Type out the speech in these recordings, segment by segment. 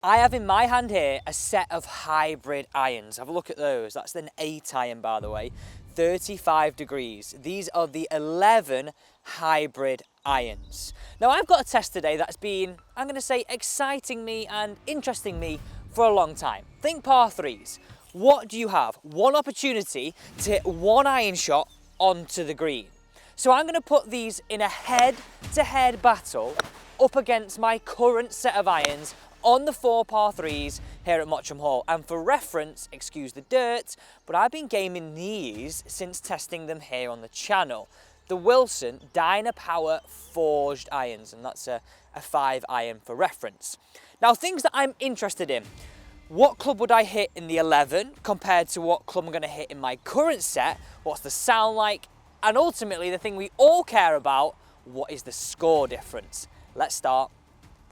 I have in my hand here a set of hybrid irons. Have a look at those. That's an 8 iron, by the way. 35 degrees. These are the 11 hybrid irons. Now I've got a test today that's been, I'm going to say, exciting me and interesting me for a long time. Think par threes. What do you have? One opportunity to hit one iron shot onto the green. So I'm going to put these in a head-to-head battle up against my current set of irons on the 4 par threes here at Mottram Hall. And for reference, excuse the dirt, but I've been gaming these since testing them here on the channel. The Wilson Dynapower forged irons, and that's a 5 iron for reference. Now, things that I'm interested in. What club would I hit in the 11 compared to what club I'm going to hit in my current set? What's the sound like? And ultimately, the thing we all care about, what is the score difference? Let's start.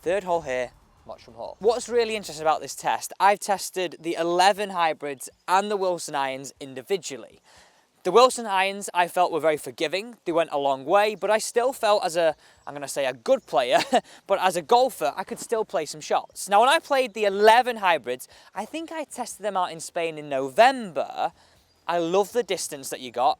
3rd hole here, Mottram Hall. What's really interesting about this test, I've tested the 11 hybrids and the Wilson irons individually. The Wilson irons I felt were very forgiving. They went a long way, but I still felt as a, I'm going to say a good player, but as a golfer, I could still play some shots. Now, when I played the 11 hybrids, I think I tested them out in Spain in November. I love the distance that you got.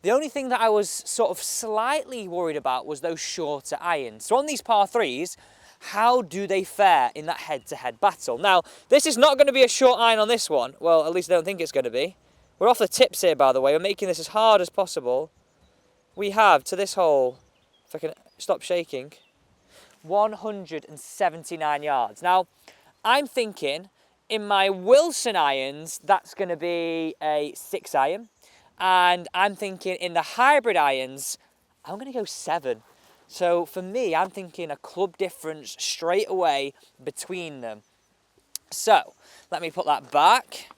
The only thing that I was sort of slightly worried about was those shorter irons. So on these par threes, how do they fare in that head-to-head battle? Now, this is not going to be a short iron on this one. Well, at least I don't think it's going to be. We're off the tips here, by the way. We're making this as hard as possible. We have, to this hole, if I can stop shaking, 179 yards. Now, I'm thinking in my Wilson irons, that's going to be a 6 iron. And I'm thinking in the hybrid irons, I'm going to go 7. So for me, I'm thinking a club difference straight away between them. So let me put that back.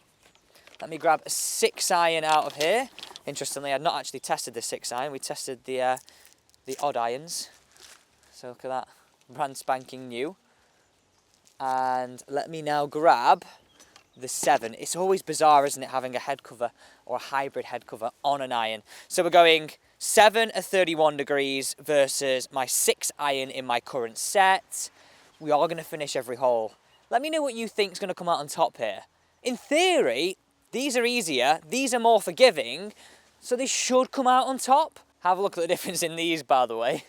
Let me grab a 6 iron out of here. Interestingly, I'd not actually tested the 6 iron. We tested the odd irons. So look at that, brand spanking new. And let me now grab the 7. It's always bizarre, isn't it, having a head cover or a hybrid head cover on an iron. So we're going 7 at 31 degrees versus my 6 iron in my current set. We are going to finish every hole. Let me know what you think is going to come out on top here. In theory, these are easier, these are more forgiving, so they should come out on top. Have a look at the difference in these, by the way.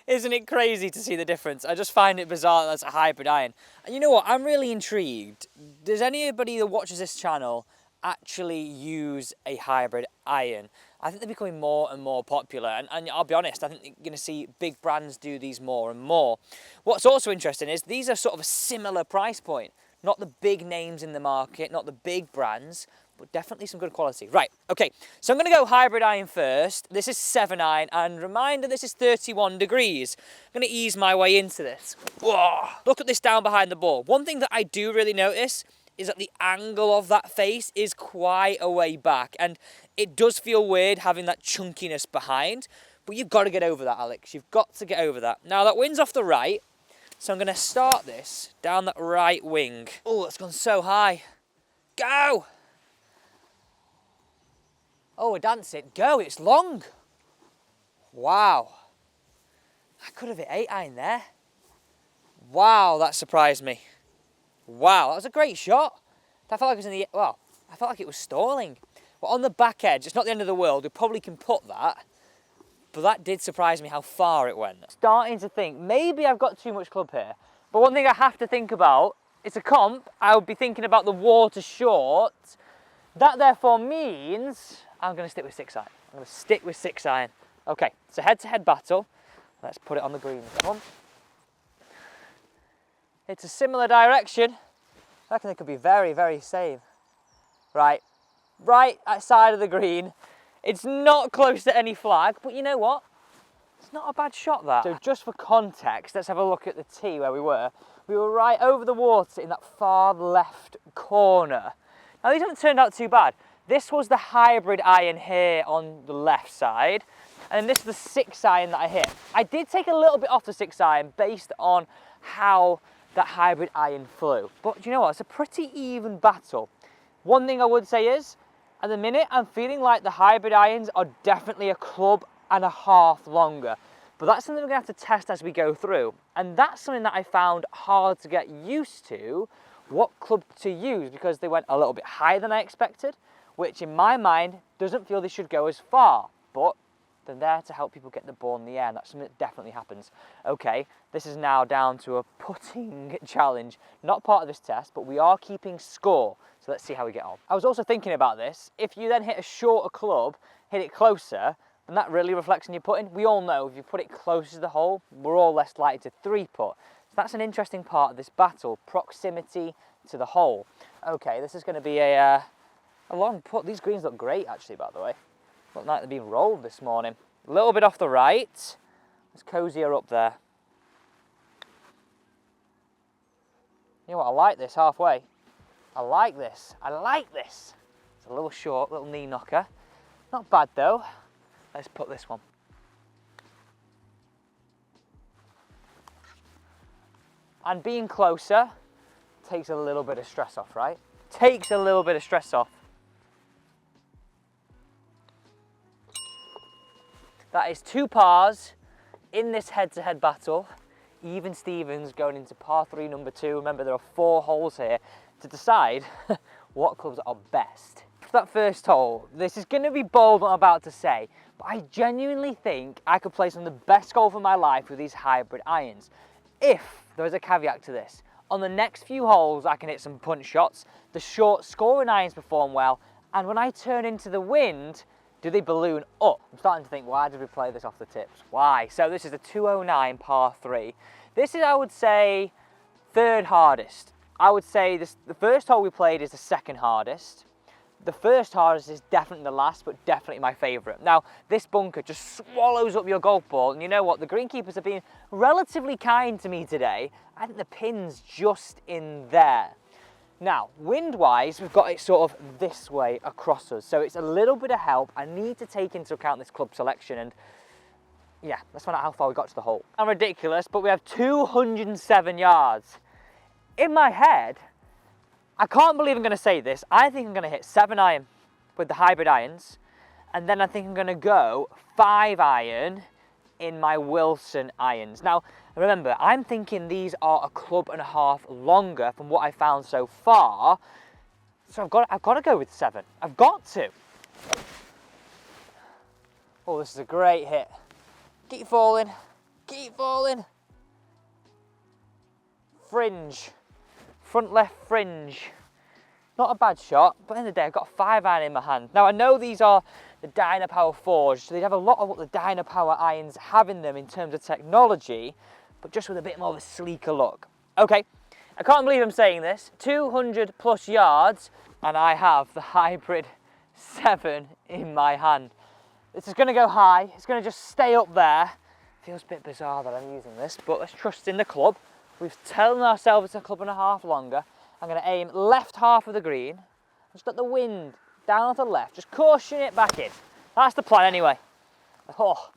Isn't it crazy to see the difference? I just find it bizarre that that's a hybrid iron. And you know what? I'm really intrigued. Does anybody that watches this channel actually use a hybrid iron? I think they're becoming more and more popular. And I'll be honest, I think you're going to see big brands do these more and more. What's also interesting is these are sort of a similar price point. Not the big names in the market, not the big brands, but definitely some good quality. Right, okay, so I'm going to go hybrid iron first. This is 7 iron, and reminder, this is 31 degrees. I'm going to ease my way into this. Whoa, look at this down behind the ball. One thing that I do really notice is that the angle of that face is quite a way back, and it does feel weird having that chunkiness behind, but you've got to get over that, Alex. You've got to get over that. Now, that wind's off the right, so I'm going to start this down that right wing. Oh, it's gone so high. Go! Oh, we're dancing. Go, it's long. Wow. I could have hit 8 iron there. Wow, that surprised me. Wow, that was a great shot. I felt like it was in the, well, I felt like it was stalling. But on the back edge, it's not the end of the world. We probably can put that. But that did surprise me how far it went. Starting to think, maybe I've got too much club here. But one thing I have to think about, it's a comp, I would be thinking about the water short. That therefore means I'm going to stick with 6 iron. I'm going to stick with 6 iron. Okay, it's a head-to-head battle. Let's put it on the green. Come on. It's a similar direction. I reckon they could be very, very same. Right outside of the green. It's not close to any flag, but you know what? It's not a bad shot, that. So just for context, let's have a look at the tee where we were. We were right over the water in that far left corner. Now, these haven't turned out too bad. This was the hybrid iron here on the left side, and this is the 6 iron that I hit. I did take a little bit off the 6 iron based on how that hybrid iron flew. But do you know what? It's a pretty even battle. One thing I would say is, at the minute, I'm feeling like the hybrid irons are definitely a club and a half longer. But that's something we're going to have to test as we go through. And that's something that I found hard to get used to, what club to use, because they went a little bit higher than I expected, which in my mind doesn't feel they should go as far. But they're there to help people get the ball in the air, and that's something that definitely happens. Okay, this is now down to a putting challenge. Not part of this test, but we are keeping score. So let's see how we get on. I was also thinking about this. If you then hit a shorter club, hit it closer, then that really reflects on your putting. We all know if you put it closer to the hole, we're all less likely to three-putt. So that's an interesting part of this battle, proximity to the hole. Okay, this is going to be a long putt. These greens look great, actually, by the way. Look like they're being rolled this morning. A little bit off the right. Let's cozy her up there. You know what, I like this halfway. I like this. I like this. It's a little short, little knee knocker. Not bad though. Let's put this one. And being closer takes a little bit of stress off, right? Takes a little bit of stress off. That is 2 pars in this head-to-head battle. Even Stevens going into par 3, number 2. Remember, there are 4 holes here to decide what clubs are best. For that first hole, this is going to be bold what I'm about to say, but I genuinely think I could play some of the best golf of my life with these hybrid irons. If there is a caveat to this. On the next few holes, I can hit some punch shots. The short scoring irons perform well, and when I turn into the wind, do they balloon up? I'm starting to think, why did we play this off the tips? Why? So this is a 209 par 3. This is, I would say, 3rd hardest. I would say the first hole we played is the 2nd hardest. The first hardest is definitely the last, but definitely my favourite. Now, this bunker just swallows up your golf ball, and you know what? The greenkeepers have been relatively kind to me today. I think the pin's just in there. Now, wind-wise, we've got it sort of this way across us, so it's a little bit of help. I need to take into account this club selection, and yeah, let's find out how far we got to the hole. I'm ridiculous, but we have 207 yards. In my head, I can't believe I'm going to say this, I think I'm going to hit 7-iron with the hybrid irons, and then I think I'm going to go 5-iron in my Wilson irons. Now, remember, I'm thinking these are a club and a half longer from what I found so far, so I've got to go with 7. I've got to. Oh, this is a great hit. Keep falling, keep falling. Fringe, front left fringe. Not a bad shot, but at the end of the day, I've got a 5-iron in my hand. Now, I know these are the Dynapower forged, so they have a lot of what the Dynapower irons have in them in terms of technology, but just with a bit more of a sleeker look. Okay, I can't believe I'm saying this. 200 plus yards, and I have the hybrid 7 in my hand. This is going to go high. It's going to just stay up there. Feels a bit bizarre that I'm using this, but let's trust in the club. We've told ourselves it's a club and a half longer. I'm going to aim left half of the green. Just let the wind down to the left. Just caution it back in. That's the plan anyway. Oh,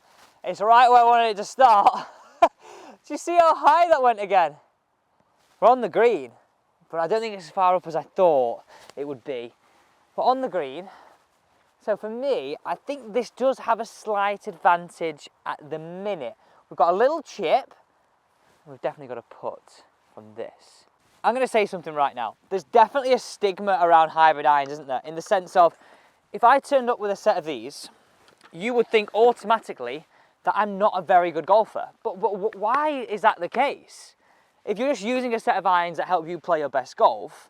it's right where I wanted it to start. Do you see how high that went again? We're on the green, but I don't think it's as far up as I thought it would be. But on the green, so for me, I think this does have a slight advantage at the minute. We've got a little chip. We've definitely got a putt from this. I'm going to say something right now. There's definitely a stigma around hybrid irons, isn't there? In the sense of, if I turned up with a set of these, you would think automatically that I'm not a very good golfer. But why is that the case? If you're just using a set of irons that help you play your best golf,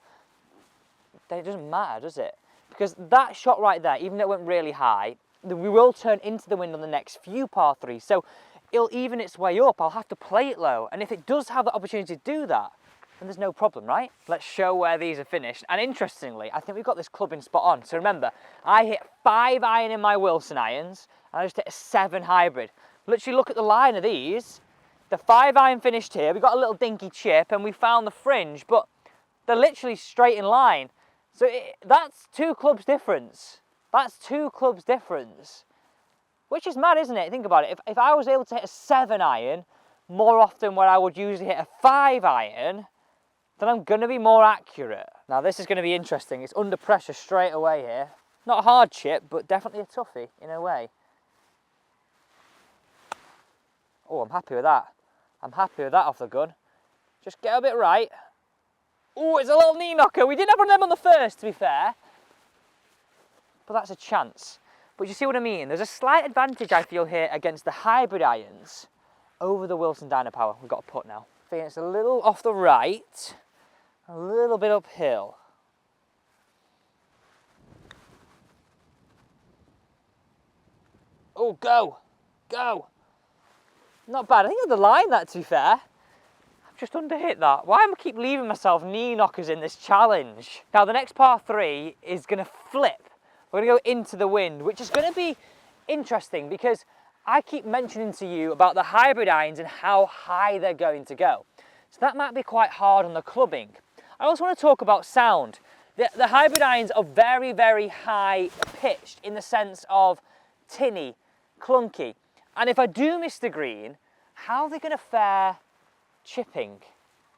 then it doesn't matter, does it? Because that shot right there, even though it went really high, we will turn into the wind on the next few par 3s. So it'll even its way up. I'll have to play it low. And if it does have the opportunity to do that, then there's no problem, right? Let's show where these are finished. And interestingly, I think we've got this club in spot on. So remember, I hit 5-iron in my Wilson irons, and I just hit a 7 hybrid. Literally look at the line of these. The 5-iron finished here. We got a little dinky chip, and we found the fringe, but they're literally straight in line. So that's 2 clubs difference. That's 2 clubs difference. Which is mad, isn't it? Think about it. If I was able to hit a 7-iron more often where I would usually hit a 5-iron, then I'm going to be more accurate. Now this is going to be interesting. It's under pressure straight away here. Not a hard chip, but definitely a toughie in a way. Oh, I'm happy with that. I'm happy with that off the gun. Just get a bit right. Oh, it's a little knee knocker. We didn't have one of them on the first, to be fair. But that's a chance. But you see what I mean? There's a slight advantage I feel here against the hybrid irons over the Wilson Dynapower. We've got a putt now. I think it's a little off the right, a little bit uphill. Oh, go, go. Not bad. I think it's the line, that, to be fair. I've just underhit that. Why am I keep leaving myself knee knockers in this challenge? Now, the next par 3 is going to flip. We're going to go into the wind, which is going to be interesting because I keep mentioning to you about the hybrid irons and how high they're going to go. So that might be quite hard on the clubbing. I also want to talk about sound. The hybrid irons are very, very high pitched in the sense of tinny, clunky. And if I do miss the green, how are they going to fare chipping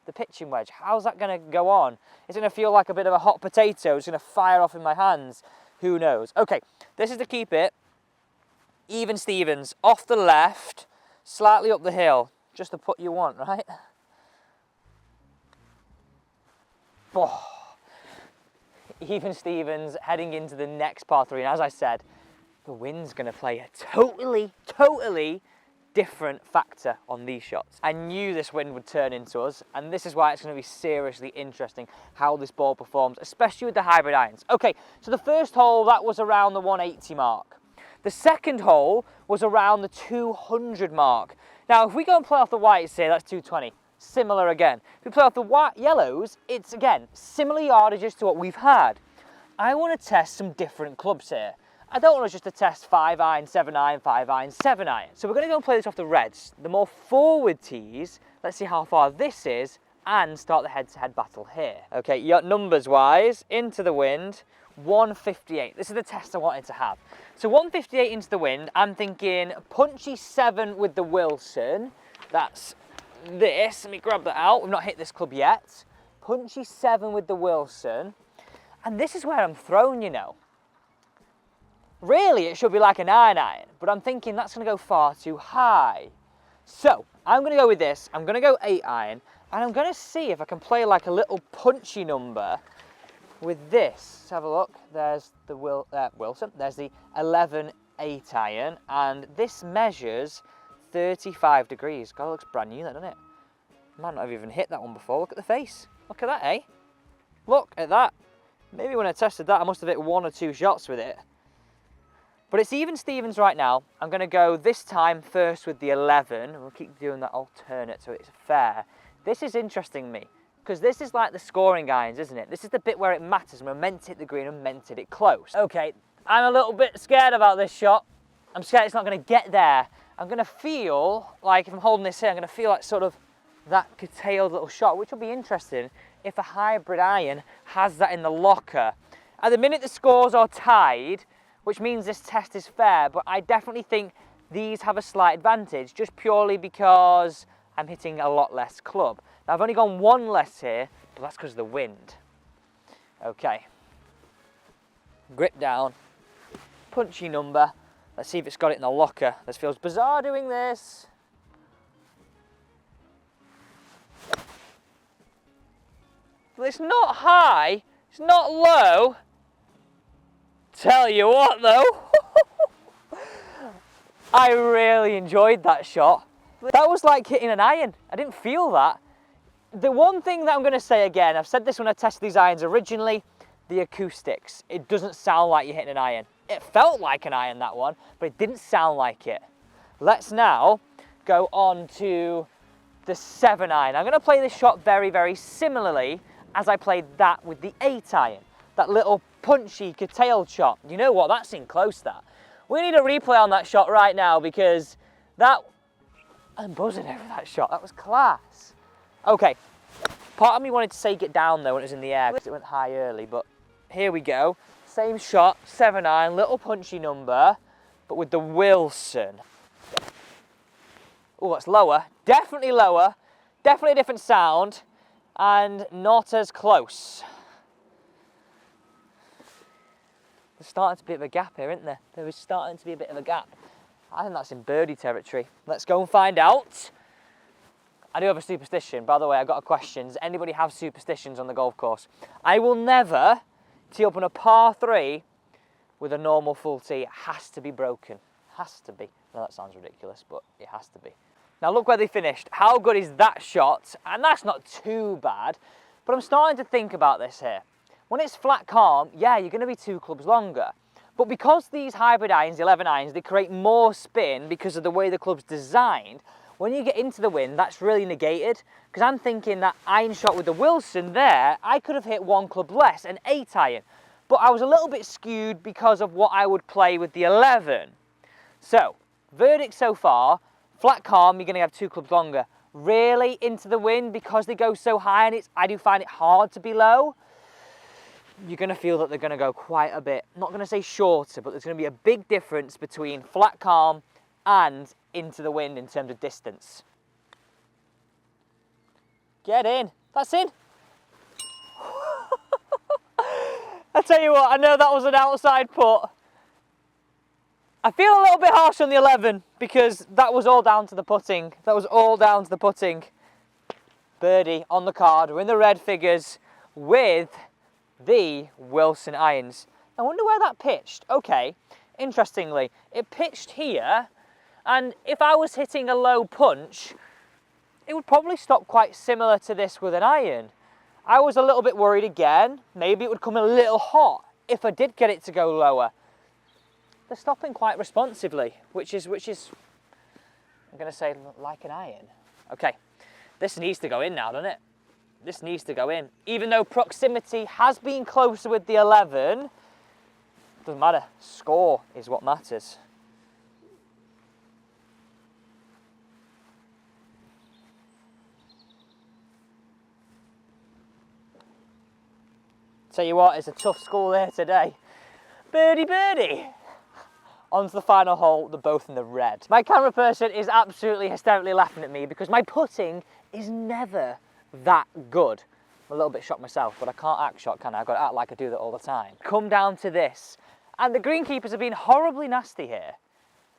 the pitching wedge? How's that going to go on? It's going to feel like a bit of a hot potato. It's going to fire off in my hands. Who knows? Okay, this is to keep it even Stevens, off the left, slightly up the hill. Just the putt you want, right? Oh. Even Stevens heading into the next par 3. And as I said, the wind's going to play a totally different factor on these shots. I knew this wind would turn into us, and this is why it's going to be seriously interesting how this ball performs, especially with the hybrid irons. Okay, so the first hole, that was around the 180 mark. The second hole was around the 200 mark. Now, if we go and play off the whites here, that's 220. Similar again. If we play off the white yellows, it's again similar yardages to what we've had. I want to test some different clubs here. I don't want just to test 5-iron, 7-iron, 5-iron, 7-iron. So we're going to go and play this off the reds. The more forward tees, let's see how far this is, and start the head-to-head battle here. Okay, numbers-wise, into the wind, 158. This is the test I wanted to have. So 158 into the wind, I'm thinking punchy 7 with the Wilson. That's this. Let me grab that out. We've not hit this club yet. Punchy 7 with the Wilson. And this is where I'm thrown, you know. Really, it should be like a 9-iron, but I'm thinking that's going to go far too high. So, I'm going to go with this. I'm going to go 8-iron, and I'm going to see if I can play like a little punchy number with this. Let's have a look. There's the Wilson. There's the 11 8-iron, and this measures 35 degrees. God, it looks brand new, that, doesn't it? Might not have even hit that one before. Look at the face. Look at that, eh? Look at that. Maybe when I tested that, I must have hit 1 or 2 shots with it. But it's even Stevens right now. I'm going to go this time first with the 11. We'll keep doing that alternate so it's fair. This is interesting me, because this is like the scoring irons, isn't it? This is the bit where it matters. We're meant to hit the green and meant to hit it close. Okay, I'm a little bit scared about this shot. I'm scared it's not going to get there. I'm going to feel like, if I'm holding this here, I'm going to feel like sort of that curtailed little shot, which will be interesting if a hybrid iron has that in the locker. At the minute the scores are tied, which means this test is fair, but I definitely think these have a slight advantage, just purely because I'm hitting a lot less club. Now, I've only gone 1 less here, but that's because of the wind. Okay. Grip down. Punchy number. Let's see if it's got it in the locker. This feels bizarre doing this. But it's not high, it's not low. Tell you what though, I really enjoyed that shot. That was like hitting an iron. I didn't feel that. The one thing that I'm going to say again, I've said this when I tested these irons originally, the acoustics. It doesn't sound like you're hitting an iron. It felt like an iron, that one, but it didn't sound like it. Let's now go on to the 7-iron. I'm going to play this shot very, very similarly as I played that with the 8-iron. That little punchy, curtailed shot. You know what? That's in close, that. We need a replay on that shot right now because that... I'm buzzing over that shot. That was class. Okay. Part of me wanted to say get down though when it was in the air because it went high early, but here we go. Same shot, 7-iron, little punchy number, but with the Wilson. Oh, that's lower. Definitely lower. Definitely a different sound and not as close. There's starting to be a bit of a gap here, isn't there? There is starting to be a bit of a gap. I think that's in birdie territory. Let's go and find out. I do have a superstition. By the way, I've got a question. Does anybody have superstitions on the golf course? I will never tee up on a par 3 with a normal full tee. It has to be broken. Has to be. No, that sounds ridiculous, but it has to be. Now look where they finished. How good is that shot? And that's not too bad, but I'm starting to think about this here. When it's flat calm, yeah, you're going to be 2 clubs longer. But because these hybrid irons, 11 irons, they create more spin because of the way the club's designed, when you get into the wind, that's really negated. Because I'm thinking that iron shot with the Wilson there, I could have hit 1 club less, an 8 iron. But I was a little bit skewed because of what I would play with the 11. So, verdict so far, flat calm, you're going to have 2 clubs longer. Really into the wind, because they go so high, and I do find it hard to be low, you're going to feel that they're going to go quite a bit, not going to say shorter, but there's going to be a big difference between flat calm and into the wind in terms of distance. Get in. That's in. I tell you what, I know that was an outside putt. I feel a little bit harsh on the 11 because that was all down to the putting. That was all down to the putting. Birdie on the card. We're in the red figures with the Wilson irons. I wonder where that pitched. Okay, interestingly, it pitched here, and if I was hitting a low punch, it would probably stop quite similar to this with an iron. I was a little bit worried again. Maybe it would come a little hot if I did get it to go lower. They're stopping quite responsively, which is I'm going to say like an iron. Okay, this needs to go in now, doesn't it? This needs to go in. Even though proximity has been closer with the 11, doesn't matter. Score is what matters. Tell you what, it's a tough school here today. Birdie, birdie. On to the final hole, they're both in the red. My camera person is absolutely hysterically laughing at me because my putting is never that good. I'm a little bit shocked myself, but I can't act shocked, can I? I've got to act like I do that all the time. Come down to this. And the greenkeepers have been horribly nasty here.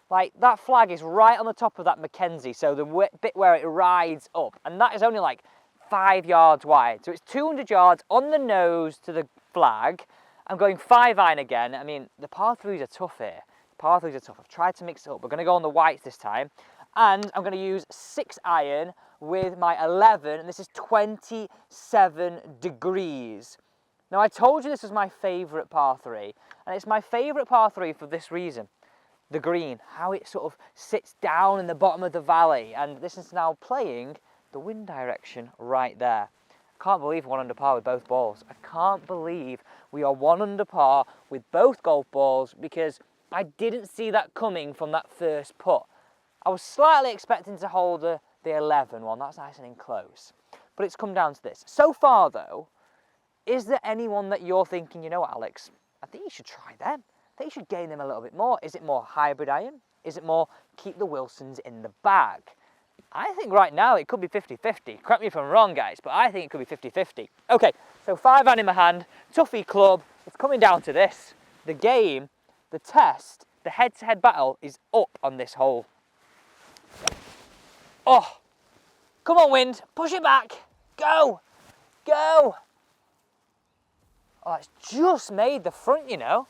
Like, that flag is right on the top of that Mackenzie, so the bit where it rides up, and that is only like 5 yards wide. So it's 200 yards on the nose to the flag. I'm going 5 iron again. I mean, the par 3s are tough here. Par 3s are tough. I've tried to mix it up. We're going to go on the whites this time. And I'm going to use 6 iron with my 11, and this is 27 degrees. Now, I told you this was my favourite par 3, and it's my favourite par 3 for this reason. The green, how it sort of sits down in the bottom of the valley, and this is now playing the wind direction right there. I can't believe 1 under par with both balls. I can't believe we are 1 under par with both golf balls because I didn't see that coming from that first putt. I was slightly expecting to hold the 11 one. That's nice and in close. But it's come down to this. So far, though, is there anyone that you're thinking, you know what, Alex, I think you should try them. I think you should gain them a little bit more. Is it more hybrid iron? Is it more keep the Wilsons in the bag? I think right now it could be 50-50. Correct me if I'm wrong, guys, but I think it could be 50-50. Okay, so 5 iron in my hand, toughy club. It's coming down to this. The game, the test, the head-to-head battle is up on this hole. Oh, come on, wind, push it back. Go, go. Oh, it's just made the front, you know.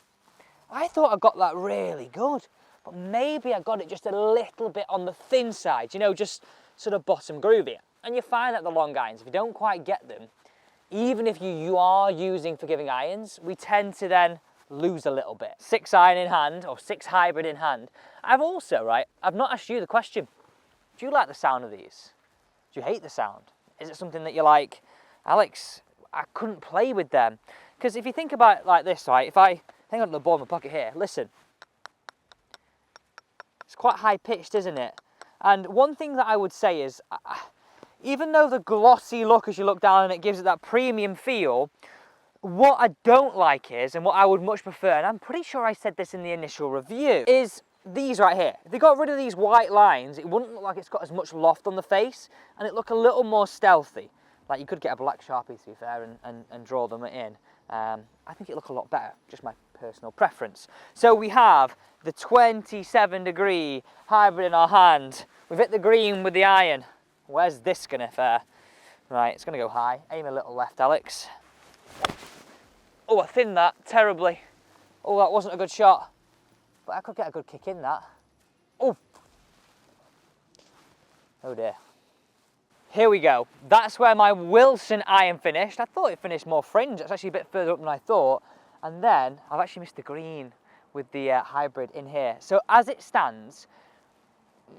I thought I got that really good, but maybe I got it just a little bit on the thin side, you know, just sort of bottom groovy. And you find that the long irons, if you don't quite get them, even if you are using forgiving irons, we tend to then lose a little bit. 6 iron in hand, or 6 hybrid in hand. I've not asked you the question. Do you like the sound of these? Do you hate the sound? Is it something that you're like, Alex, I couldn't play with them? Because if you think about it like this, right, if I hang on to the ball in my pocket here, listen. It's quite high pitched, isn't it? And one thing that I would say is, even though the glossy look as you look down and it gives it that premium feel, what I don't like is, and what I would much prefer, and I'm pretty sure I said this in the initial review, is these right here. If they got rid of these white lines, it wouldn't look like it's got as much loft on the face, and it look a little more stealthy. Like, you could get a black Sharpie, to be fair, and draw them in. I think it'd look a lot better, just my personal preference. So we have the 27-degree hybrid in our hand. We've hit the green with the iron. Where's this gonna fare? Right, it's gonna go high. Aim a little left, Alex. Oh, I thinned that terribly. Oh, that wasn't a good shot. But I could get a good kick in that. Oh. Oh dear. Here we go. That's where my Wilson iron finished. I thought it finished more fringe. It's actually a bit further up than I thought. And then I've actually missed the green with the hybrid in here. So as it stands,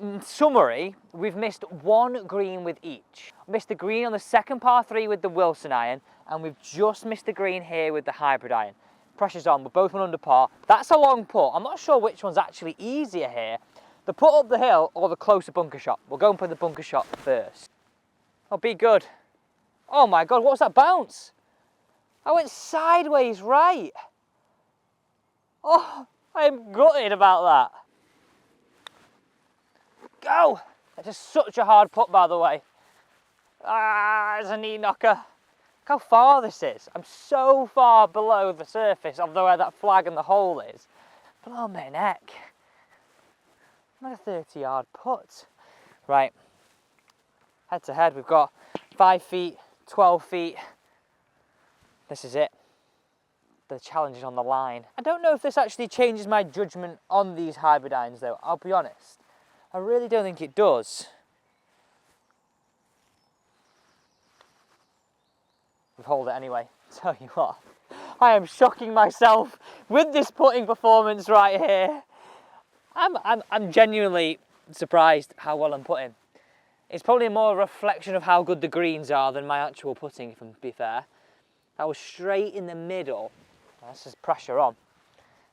in summary, we've missed one green with each. Missed the green on the second par 3 with the Wilson iron, and we've just missed the green here with the hybrid iron. Pressure's on, we're both one under par. That's a long putt. I'm not sure which one's actually easier here, the putt up the hill or the closer bunker shot. We'll go and play the bunker shot first. Oh, be good. Oh my God, what was that bounce? I went sideways right. Oh, I'm gutted about that. Go! That's just such a hard putt, by the way. Ah, it's a knee knocker. Look how far this is. I'm so far below the surface of where that flag and the hole is. Below my neck. Like a 30-yard putt. Right. Head to head, we've got 5 feet, 12 feet. This is it. The challenge is on the line. I don't know if this actually changes my judgment on these hybrid irons, though. I'll be honest. I really don't think it does. We've holed it anyway. Tell you what, I am shocking myself with this putting performance right here. I'm genuinely surprised how well I'm putting. It's probably more a reflection of how good the greens are than my actual putting, if I'm to be fair. That was straight in the middle. This is pressure on.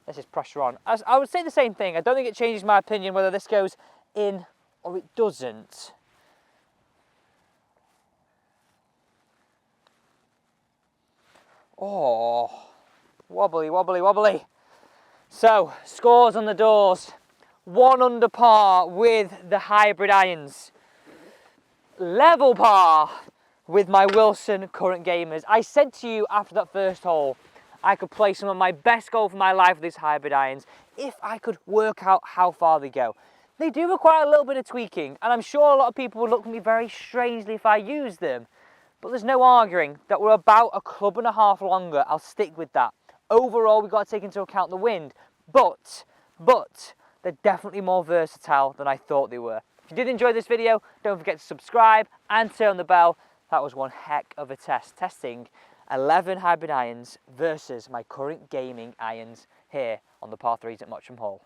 This is pressure on. I would say the same thing. I don't think it changes my opinion whether this goes in or it doesn't. Oh, wobbly, wobbly, wobbly. So, scores on the doors. 1 under par with the hybrid irons. Level par with my Wilson current gamers. I said to you after that first hole, I could play some of my best golf of my life with these hybrid irons if I could work out how far they go. They do require a little bit of tweaking, and I'm sure a lot of people would look at me very strangely if I use them. But there's no arguing that we're about a club and a half longer. I'll stick with that. Overall, we've got to take into account the wind, but they're definitely more versatile than I thought they were. If you did enjoy this video, don't forget to subscribe and turn on the bell. That was one heck of a test, testing 11 hybrid irons versus my current gaming irons here on the par 3s at Mottram Hall.